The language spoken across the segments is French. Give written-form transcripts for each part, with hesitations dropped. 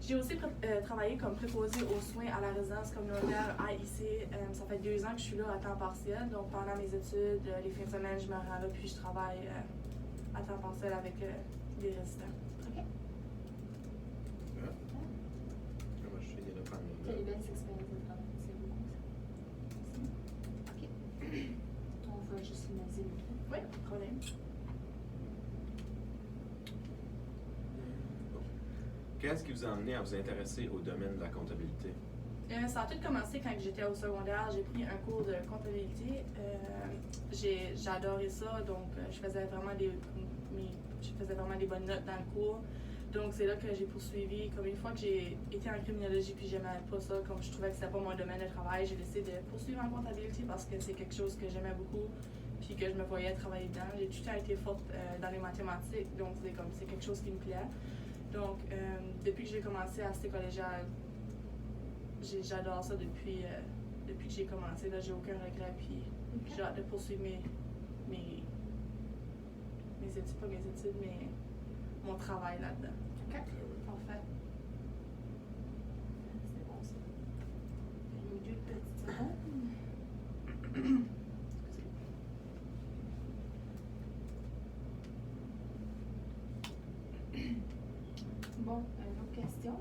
J'ai aussi travaillé comme préposée aux soins à la résidence communautaire AIC. Ça fait 2 ans que je suis là à temps partiel. Donc, pendant mes études, les fins de semaine, je me rends là puis je travaille à temps partiel avec les résidents. OK. Moi, je suis de prendre Quelle belle expérience de travail. C'est beaucoup, ça. OK. On va juste finaliser le tout. Oui, pas de problème. Qu'est-ce qui vous a amené à vous intéresser au domaine de la comptabilité? Ça a tout commencé quand j'étais au secondaire. J'ai pris un cours de comptabilité. J'ai adoré ça, donc je faisais vraiment des bonnes notes dans le cours. Donc c'est là que j'ai poursuivi. Comme une fois que j'ai été en criminologie puis j'aimais pas ça, comme je trouvais que c'était pas mon domaine de travail, j'ai décidé de poursuivre en comptabilité parce que c'est quelque chose que j'aimais beaucoup puis que je me voyais travailler dedans. J'ai tout le temps été forte dans les mathématiques, donc c'est quelque chose qui me plaît. Donc, depuis que j'ai commencé à cette collégiale, j'adore ça depuis que j'ai commencé. Là, j'ai aucun regret, puis j'ai hâte de poursuivre mes études, pas mes études, mais mon travail là-dedans. OK. Parfait. C'est bon, ça. Une 2 petites secondes. Bon, une autre question.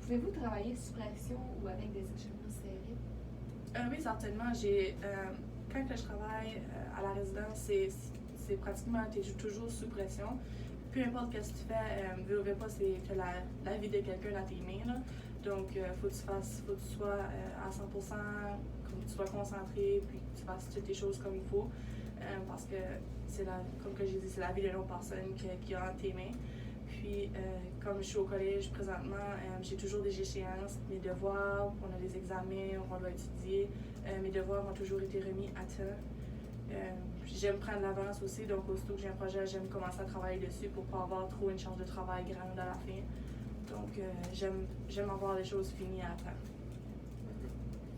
Pouvez-vous travailler sous pression ou avec des échelons serrés? Oui, certainement. Quand je travaille à la résidence, c'est pratiquement, tu es toujours sous pression. Peu importe ce que tu fais, veux pas, c'est la vie de quelqu'un dans tes mains. Là. Donc, faut que tu sois à 100%, que tu sois concentré, puis que tu fasses toutes tes choses comme il faut. Parce que, comme j'ai dit, c'est la vie de l'autre personne qui est entre tes mains. Puis, comme je suis au collège présentement, j'ai toujours des échéances, mes devoirs, on a des examens, on doit étudier. Mes devoirs ont toujours été remis à temps. J'aime prendre l'avance aussi, donc aussitôt que j'ai un projet, j'aime commencer à travailler dessus pour pas avoir trop une charge de travail grande à la fin. Donc, j'aime avoir les choses finies à temps.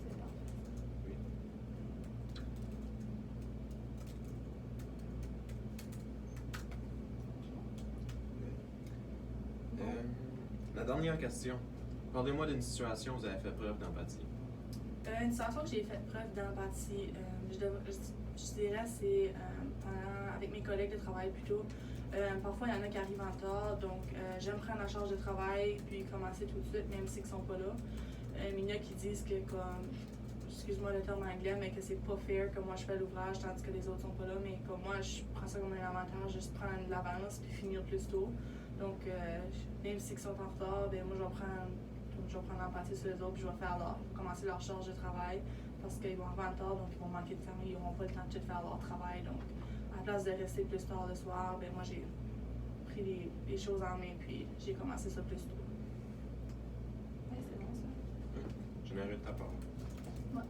C'est bon. La dernière question. Parlez-moi d'une situation où vous avez fait preuve d'empathie. Une situation que j'ai fait preuve d'empathie, je dirais, c'est avec mes collègues de travail plutôt. Parfois, il y en a qui arrivent en retard, donc j'aime prendre la charge de travail puis commencer tout de suite, même s'ils ne sont pas là. Il y en a qui disent que, excuse-moi le terme anglais, mais que c'est pas fair que moi je fais l'ouvrage tandis que les autres sont pas là, mais comme moi, je prends ça comme un avantage, juste prendre l'avance puis finir plus tôt. Donc, même s'ils sont en retard, ben moi je vais prendre l'empathie sur les autres puis je vais commencer leur charge de travail parce qu'ils vont arriver en retard, donc ils vont manquer de temps, ils n'auront pas le temps de tout faire leur travail. Donc, à la place de rester plus tard le soir, ben moi j'ai pris les choses en main puis j'ai commencé ça plus tôt. Oui, c'est bon, ça. Généreux de ta part. Ouais.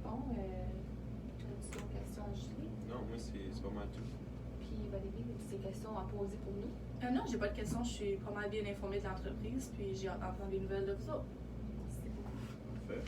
Bon, as-tu d'autres questions à ajouter? Non, moi, c'est pas mal tout. Puis, Valérie, as-tu des questions à poser pour nous? Non, j'ai pas de questions. Je suis pas mal bien informée de l'entreprise, puis j'ai hâte d'entendre des nouvelles de vous autres. Merci beaucoup. Parfait.